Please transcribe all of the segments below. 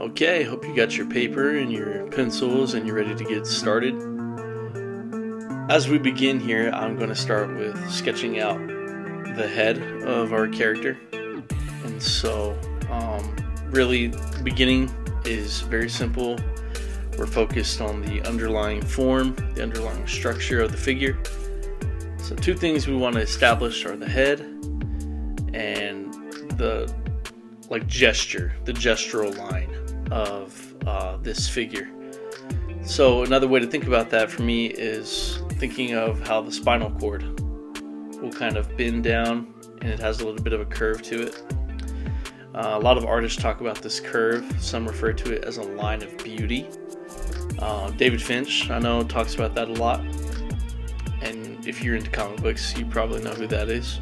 Okay, hope you got your paper and your pencils and you're ready to get started. As we begin here, I'm going to start with sketching out the head of our character. And so, really, the beginning is very simple. We're focused on the underlying form, the underlying structure of the figure. So two things we want to establish are the head and the gesture, the gestural line of this figure. So another way to think about that for me is thinking of how the spinal cord will kind of bend down and it has a little bit of a curve to it. A lot of artists talk about this curve. Some refer to it as a line of beauty. David Finch, I know, talks about that a lot. And if you're into comic books, you probably know who that is.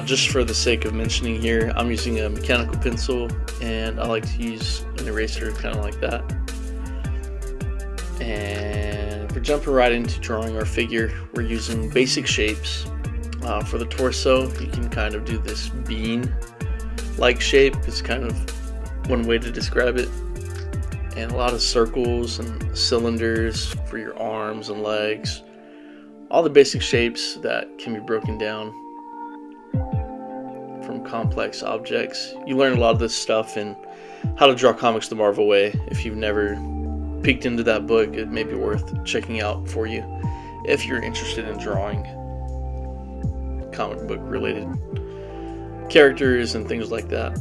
Just for the sake of mentioning here, I'm using a mechanical pencil and I like to use an eraser kind of like that. And we're jumping right into drawing our figure. We're using basic shapes. For the torso, you can kind of do this bean-like shape. It's kind of one way to describe it. And a lot of circles and cylinders for your arms and legs. All the basic shapes that can be broken down from complex objects. You learn a lot of this stuff in How to Draw Comics the Marvel Way. If you've never peeked into that book, it may be worth checking out for you if you're interested in drawing comic book related characters and things like that.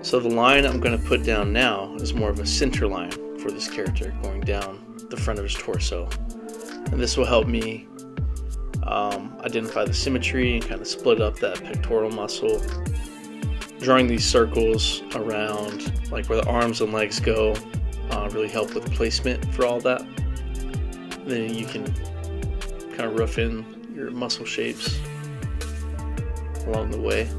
So the line I'm going to put down now is more of a center line for this character going down the front of his torso. And this will help me identify the symmetry and kind of split up that pectoral muscle. Drawing these circles around like where the arms and legs go really help with placement for all that. Then you can kind of rough in your muscle shapes along the way.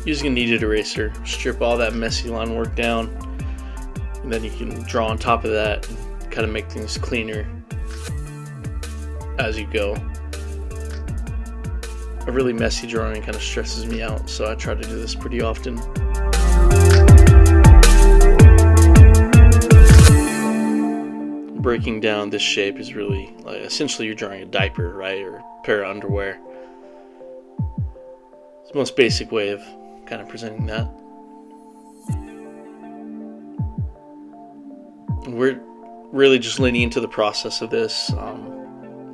Using a kneaded eraser, strip all that messy line work down, and then you can draw on top of that and kind of make things cleaner as you go. A really messy drawing kind of stresses me out, so I try to do this pretty often. Breaking down this shape is really like essentially you're drawing a diaper, right, or a pair of underwear. It's the most basic way of kind of presenting that. We're really just leaning into the process of this.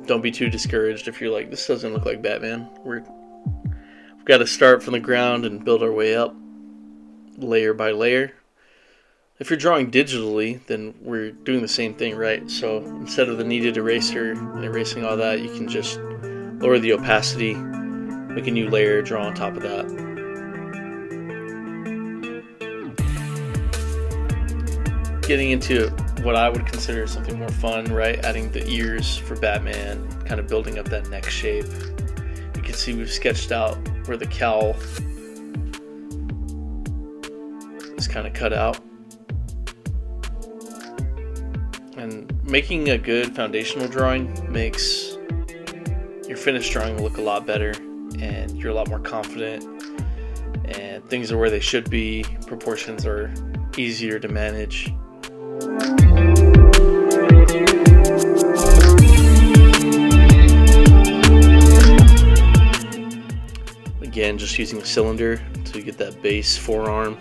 Don't be too discouraged if you're like, this doesn't look like Batman. We've got to start from the ground and build our way up layer by layer. If you're drawing digitally, then we're doing the same thing, right? So instead of the kneaded eraser and erasing all that, you can just lower the opacity, make a new layer, draw on top of that. Getting into what I would consider something more fun, right? Adding the ears for Batman, kind of building up that neck shape. You can see we've sketched out where the cowl is kind of cut out. And making a good foundational drawing makes your finished drawing look a lot better, and you're a lot more confident, and things are where they should be. Proportions are easier to manage. Again, just using a cylinder to get that base forearm.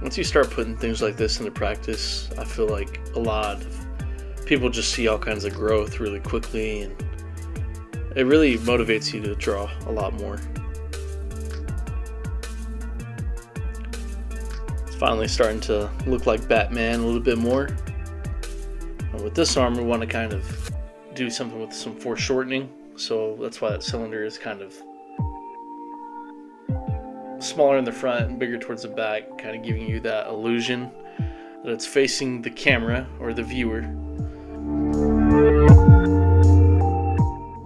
Once you start putting things like this into practice, I feel like a lot of people just see all kinds of growth really quickly, and it really motivates you to draw a lot more. It's finally starting to look like Batman a little bit more. And with this arm, we want to kind of do something with some foreshortening, so that's why that cylinder is kind of smaller in the front and bigger towards the back, kind of giving you that illusion that it's facing the camera or the viewer.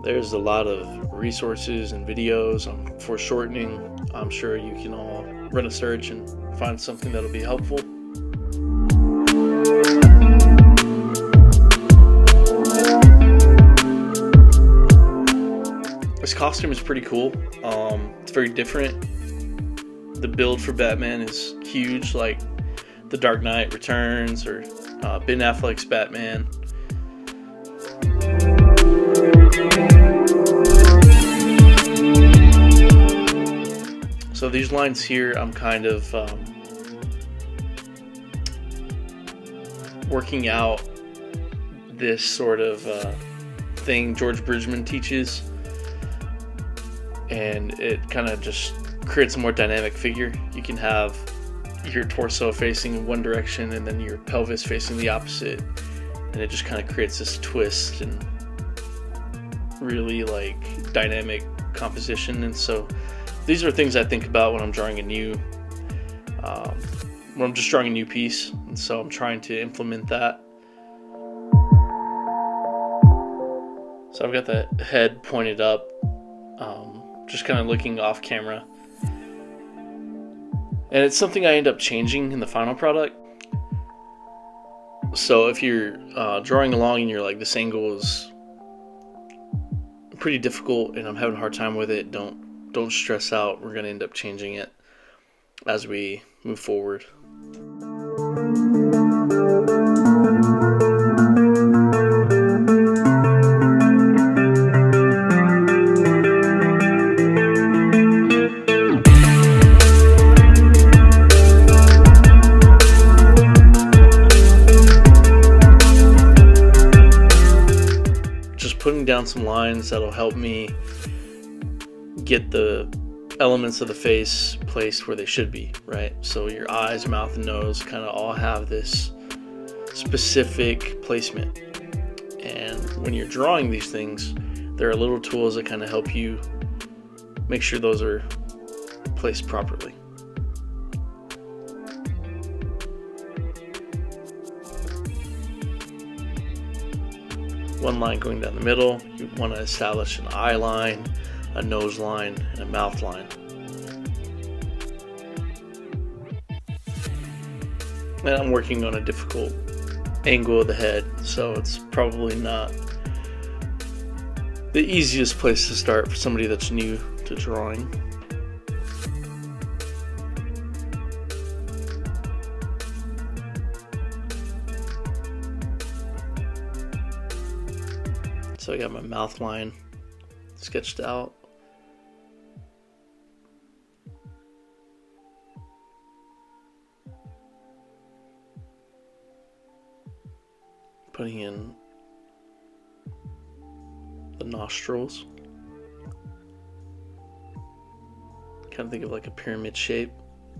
There's a lot of resources and videos on foreshortening. I'm sure you can all run a search and find something that'll be helpful. This costume is pretty cool. It's very different. The build for Batman is huge, like The Dark Knight Returns or Ben Affleck's Batman. So these lines here, I'm kind of working out this sort of thing George Bridgman teaches, and it kind of just creates a more dynamic figure. You can have your torso facing in one direction and then your pelvis facing the opposite, and it just kind of creates this twist and really like dynamic composition. And so these are things I think about when I'm drawing a new when I'm just drawing a new piece, and so I'm trying to implement that. So I've got the head pointed up, just kind of looking off camera, and it's something I end up changing in the final product. So if you're drawing along and you're like, this angle is pretty difficult and I'm having a hard time with it, don't stress out. We're going to end up changing it as we move forward. Just putting down some lines that'll help me get the elements of the face placed where they should be, right? So your eyes, mouth, and nose kind of all have this specific placement. And when you're drawing these things, there are little tools that kind of help you make sure those are placed properly. One line going down the middle, you want to establish an eye line, a nose line, and a mouth line. And I'm working on a difficult angle of the head, so it's probably not the easiest place to start for somebody that's new to drawing. So I got my mouth line sketched out. Putting in the nostrils. Kind of think of like a pyramid shape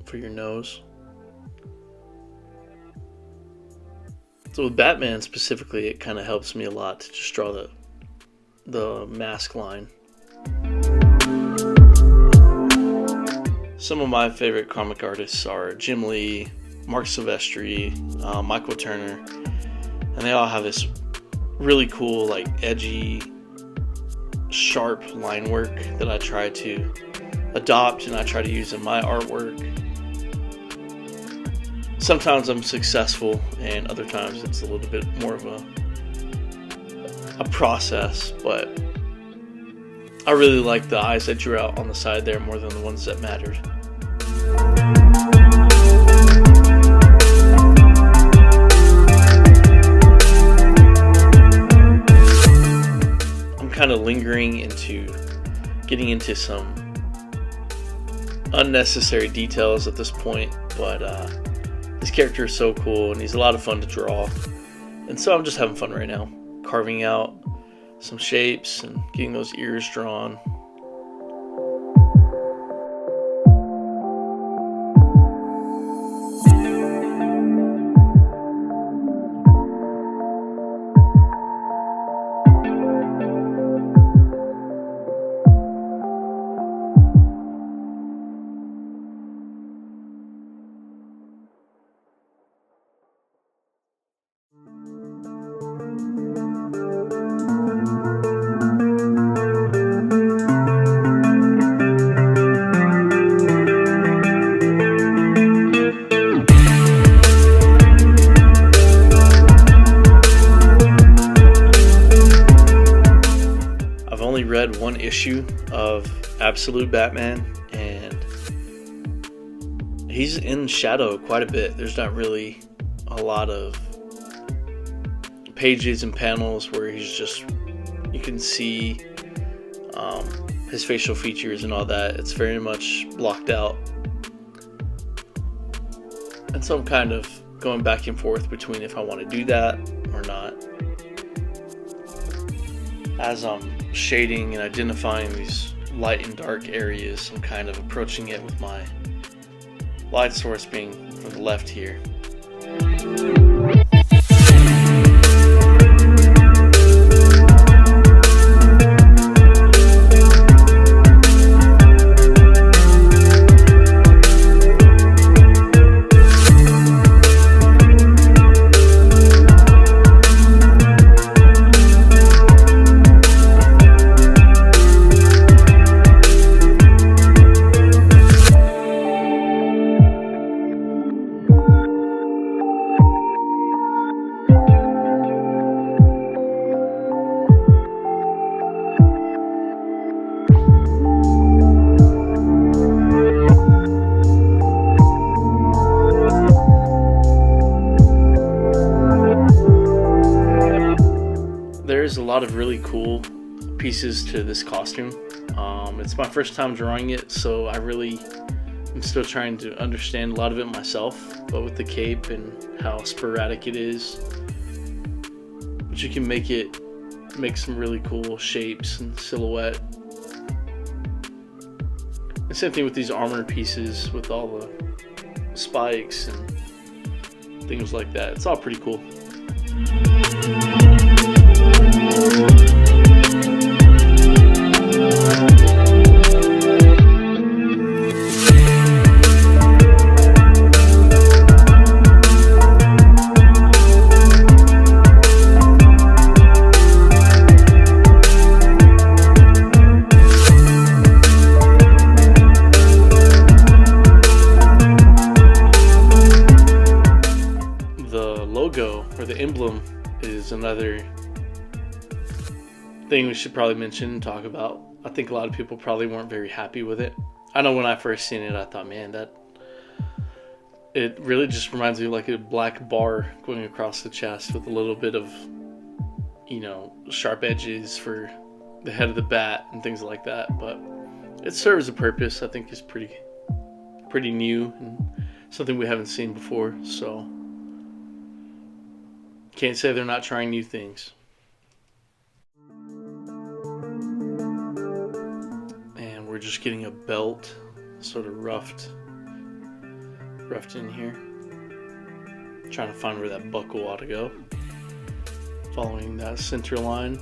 for your nose. So with Batman specifically, it kind of helps me a lot to just draw the mask line. Some of my favorite comic artists are Jim Lee, Mark Silvestri, Michael Turner, and they all have this really cool, like edgy, sharp line work that I try to adopt and I try to use in my artwork. Sometimes I'm successful, and other times it's a little bit more of a process, but I really like the eyes I drew out on the side there more than the ones that mattered. I'm kind of lingering into getting into some unnecessary details at this point, but this character is so cool and he's a lot of fun to draw, and so I'm just having fun right now, carving out some shapes and getting those ears drawn. read one issue of Absolute Batman, and he's in shadow quite a bit. There's not really a lot of pages and panels where he's just, you can see his facial features and all that. It's very much blocked out. And so I'm kind of going back and forth between if I want to do that or not. As I'm shading and identifying these light and dark areas, I'm kind of approaching it with my light source being from the left here. There's a lot of really cool pieces to this costume. It's my first time drawing it, so I'm still trying to understand a lot of it myself, but with the cape and how sporadic it is. But you can make some really cool shapes and silhouette. And same thing with these armor pieces with all the spikes and things like that. It's all pretty cool. The logo or the emblem is another thing we should probably mention and talk about. I think a lot of people probably weren't very happy with it. I know when I first seen it, I thought, man, it really just reminds me of like a black bar going across the chest with a little bit of, sharp edges for the head of the bat and things like that. But it serves a purpose. I think is pretty new and something we haven't seen before. So can't say they're not trying new things. And we're just getting a belt sort of roughed in here. Trying to find where that buckle ought to go. Following that center line.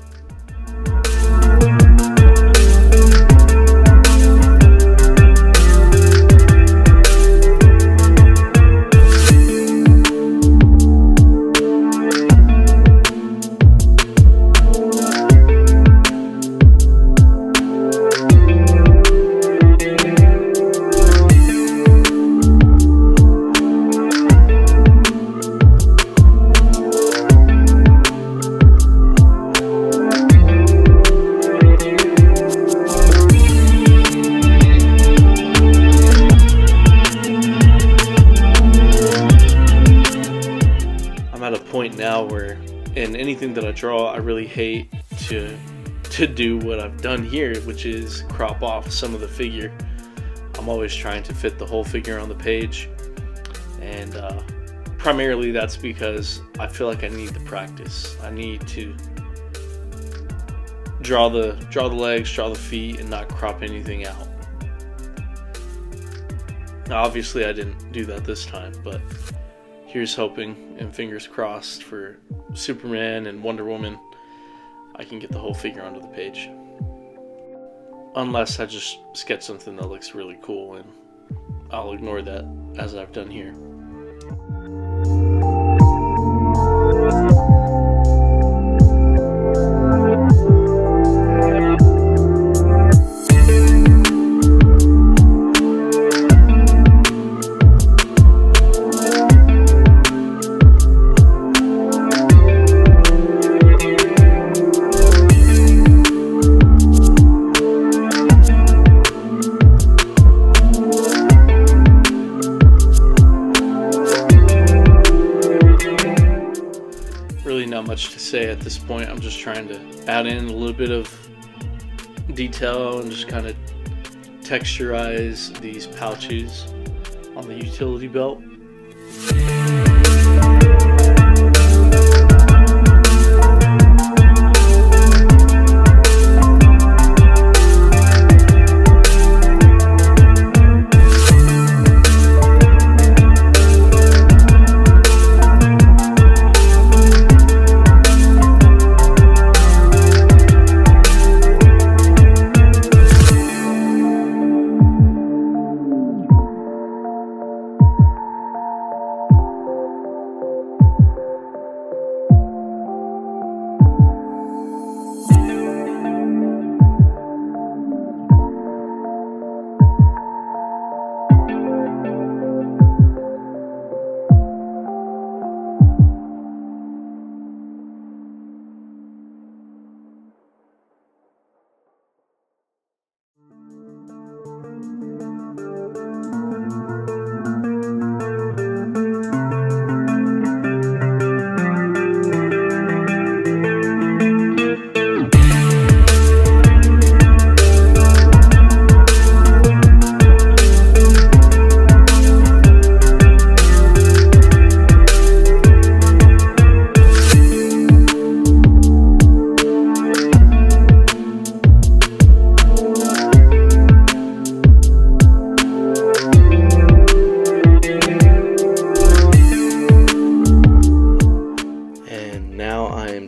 Now where in anything that I draw, I really hate to do what I've done here, which is crop off some of the figure. I'm always trying to fit the whole figure on the page, and primarily that's because I feel like I need the practice. I need to draw the legs, draw the feet, and not crop anything out. Now, obviously I didn't do that this time, but here's hoping, and fingers crossed, for Superman and Wonder Woman, I can get the whole figure onto the page. Unless I just sketch something that looks really cool, and I'll ignore that, as I've done here. this point, I'm just trying to add in a little bit of detail and just kind of texturize these pouches on the utility belt.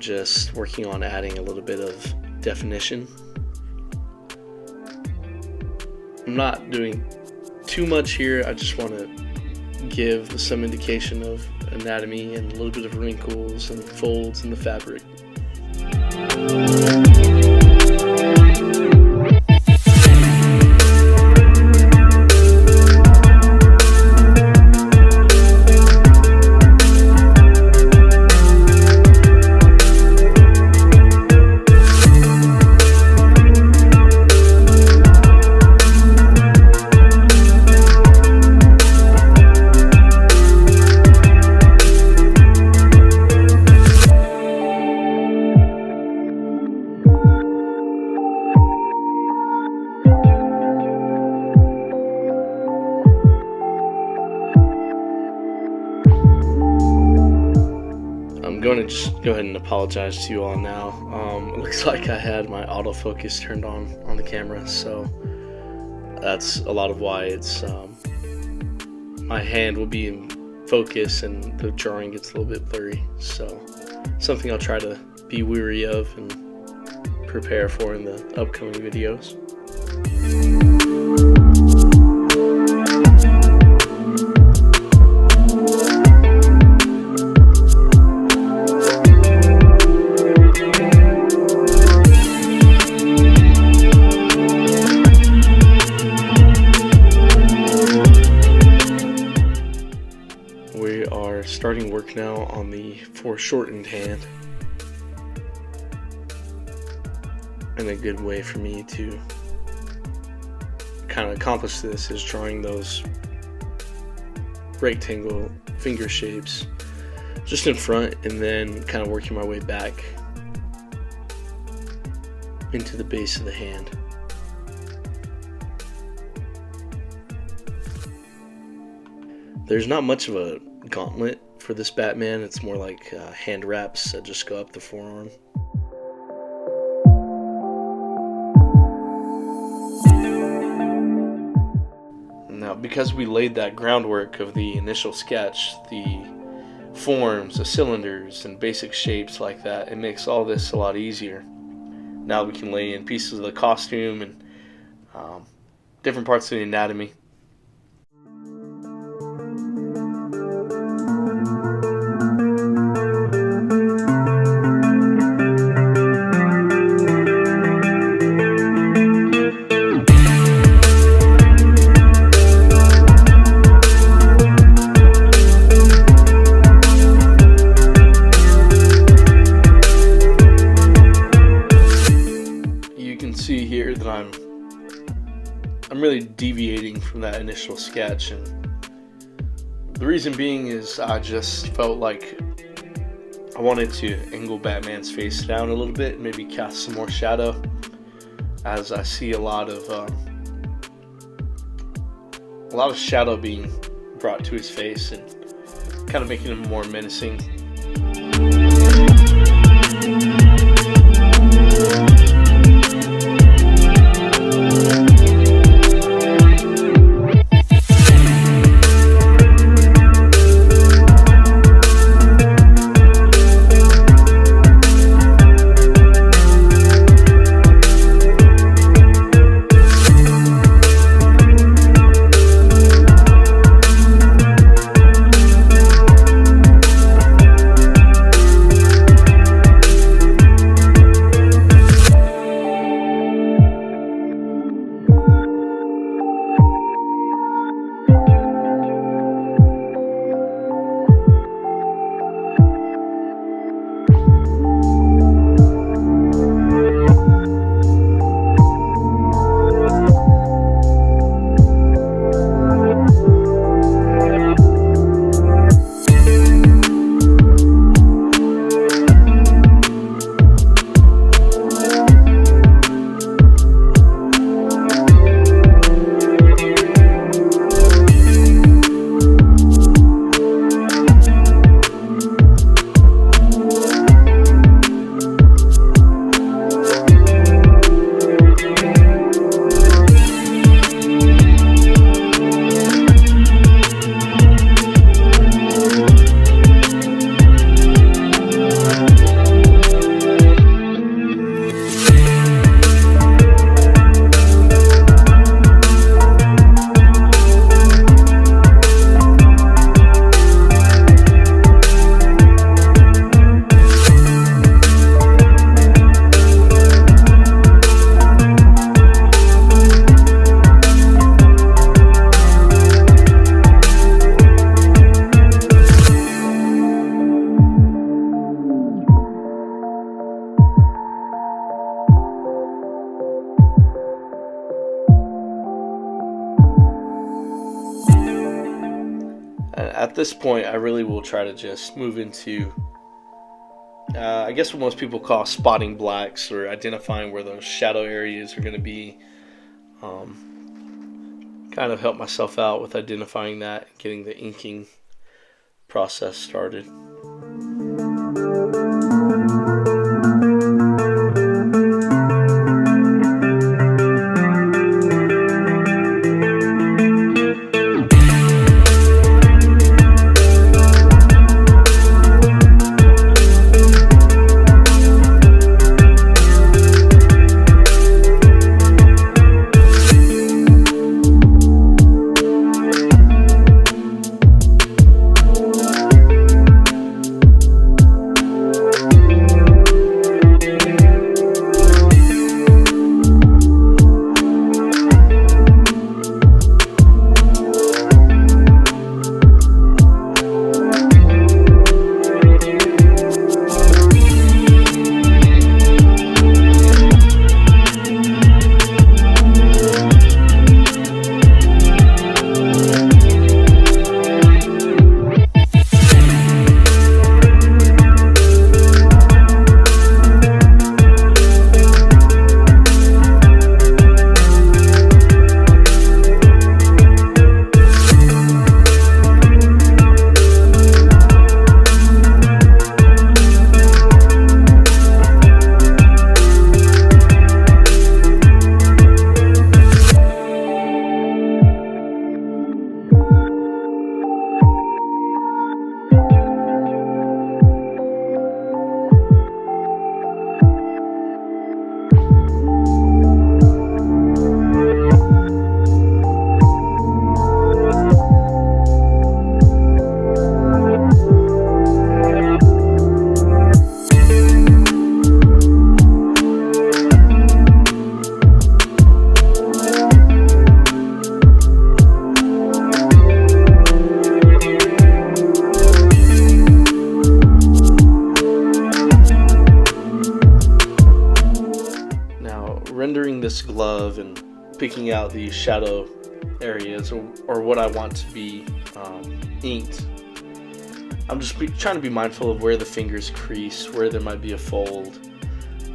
Just working on adding a little bit of definition. I'm not doing too much here. I just want to give some indication of anatomy and a little bit of wrinkles and folds in the fabric. I'm going to just go ahead and apologize to you all now. It looks like I had my autofocus turned on the camera, so that's a lot of why it's my hand will be in focus and the drawing gets a little bit blurry. So something I'll try to be wary of and prepare for in the upcoming videos. We are starting work now on the foreshortened hand, and a good way for me to kind of accomplish this is drawing those rectangle finger shapes just in front and then kind of working my way back into the base of the hand. There's not much of a gauntlet for this Batman. It's more like hand wraps that just go up the forearm. Now, because we laid that groundwork of the initial sketch, the forms, the cylinders, and basic shapes like that, it makes all this a lot easier. Now we can lay in pieces of the costume and different parts of the anatomy. See here that I'm really deviating from that initial sketch, and the reason being is I just felt like I I wanted to angle Batman's face down a little bit, maybe cast some more shadow, as I see a lot of shadow being brought to his face and kind of making him more menacing. At this point, I really will try to just move into, I guess what most people call spotting blacks, or identifying where those shadow areas are going to be. Kind of help myself out with identifying that and getting the inking process started. rendering this glove and picking out these shadow areas or what I want to be inked, I'm just trying to be mindful of where the fingers crease, where there might be a fold.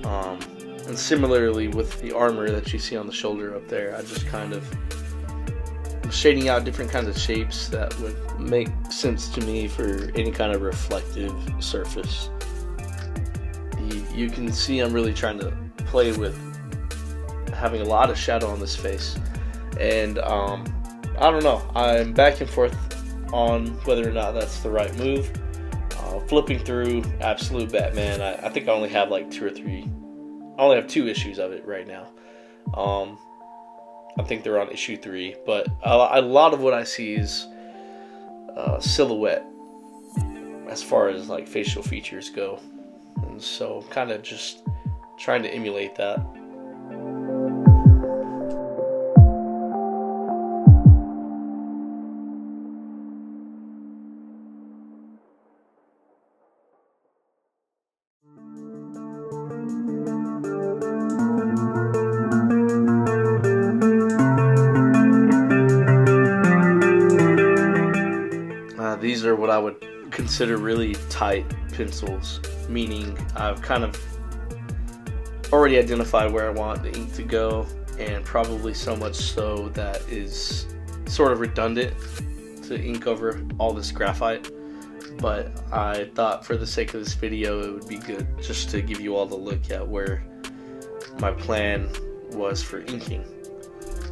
And similarly with the armor that you see on the shoulder up there, I just kind of shading out different kinds of shapes that would make sense to me for any kind of reflective surface. You can see I'm really trying to play with having a lot of shadow on this face, and I don't know, I'm back and forth on whether or not that's the right move. Flipping through Absolute Batman, I think I only have like 2 or 3. I only have 2 issues of it right now. I think they're on issue 3, but a lot of what I see is silhouette as far as like facial features go, and so kind of just trying to emulate that. These are what I would consider really tight pencils, meaning I've kind of already identified where I want the ink to go, and probably so much so that is sort of redundant to ink over all this graphite. But I thought for the sake of this video it would be good just to give you all the look at where my plan was for inking,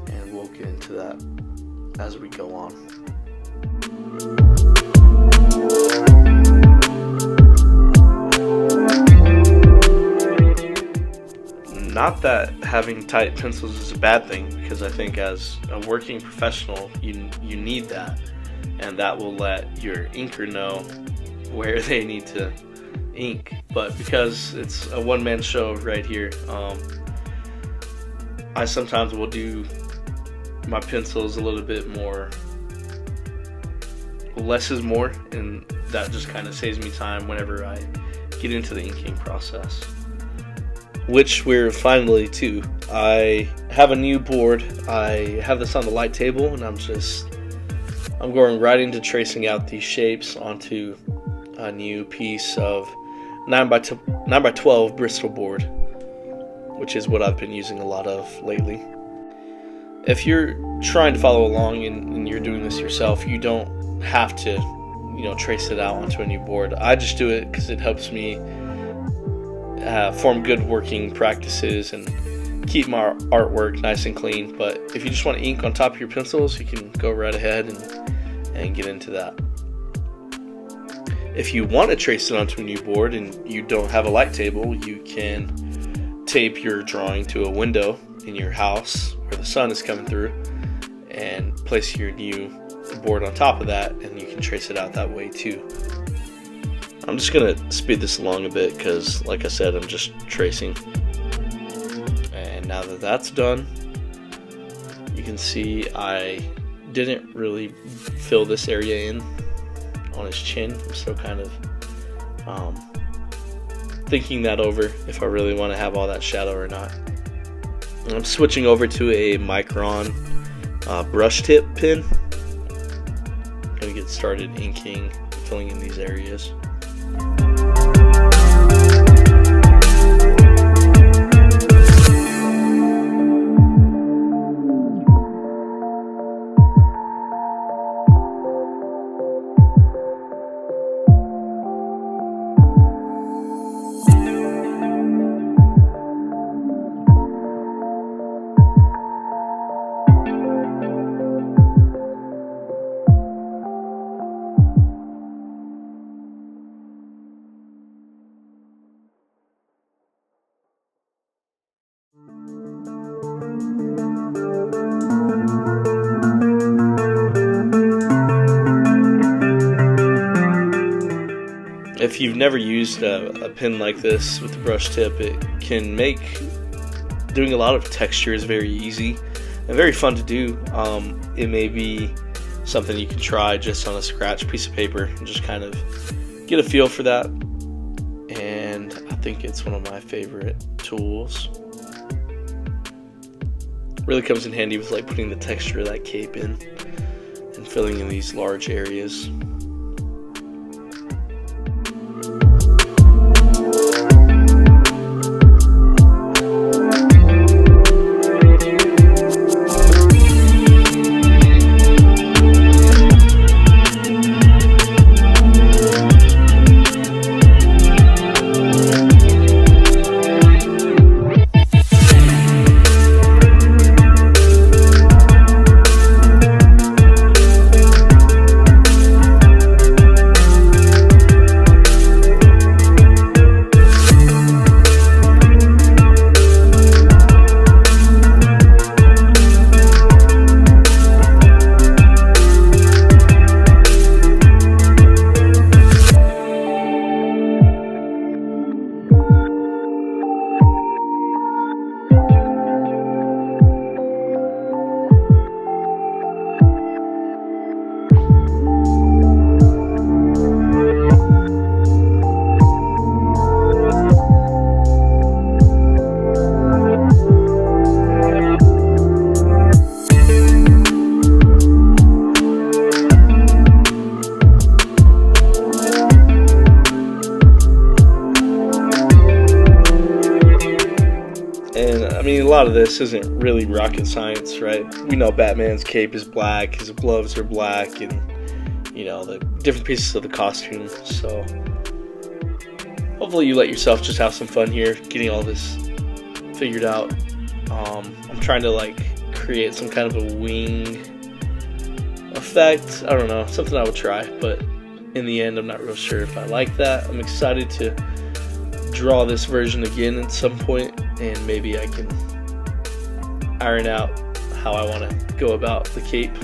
and we'll get into that as we go on. Not that having tight pencils is a bad thing, because I think as a working professional you need that, and that will let your inker know where they need to ink. But because it's a one-man show right here, I sometimes will do my pencils a little bit more less is more, and that just kind of saves me time whenever I get into the inking process, which we're finally to. I have a new board. I have this on the light table, and I'm going right into tracing out these shapes onto a new piece of 9x12 Bristol board, which is what I've been using a lot of lately. If you're trying to follow along and you're doing this yourself, you don't have to, trace it out onto a new board. I just do it because it helps me form good working practices and keep my artwork nice and clean. But if you just want to ink on top of your pencils, you can go right ahead and get into that. If you want to trace it onto a new board and you don't have a light table, you can tape your drawing to a window in your house where the sun is coming through and place your new board on top of that, and you can trace it out that way too. I'm just gonna speed this along a bit because, like I said, I'm just tracing. And now that that's done, you can see I didn't really fill this area in on his chin. I'm still kind of thinking that over, if I really want to have all that shadow or not. And I'm switching over to a Micron brush tip pen. I'm gonna get started inking, filling in these areas. If you've never used a pen like this with the brush tip, it can make doing a lot of textures very easy and very fun to do. It may be something you can try just on a scratch piece of paper and just kind of get a feel for that. And I think it's one of my favorite tools. Really comes in handy with like putting the texture of that cape in and filling in these large areas. lot of this isn't really rocket science, right? We know Batman's cape is black, his gloves are black, and the different pieces of the costume. So hopefully you let yourself just have some fun here, getting all this figured out. I'm trying to create some kind of a wing effect. I don't know, something I would try, but in the end I'm not real sure if I like that. I'm excited to draw this version again at some point, and maybe I can iron out how I want to go about the cape.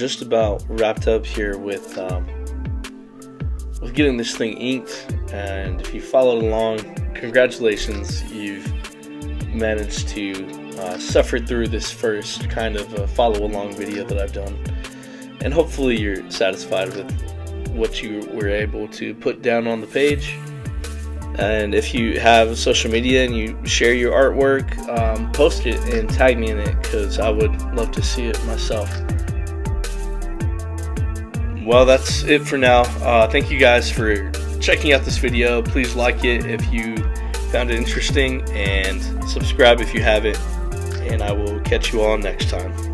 just about wrapped up here with getting this thing inked, and if you followed along, congratulations, you've managed to suffer through this first kind of follow along video that I've done, and hopefully you're satisfied with what you were able to put down on the page. And if you have social media and you share your artwork, post it and tag me in it, because I would love to see it myself. Well, that's it for now. Thank you guys for checking out this video. Please like it if you found it interesting, and subscribe if you haven't, and I will catch you all next time.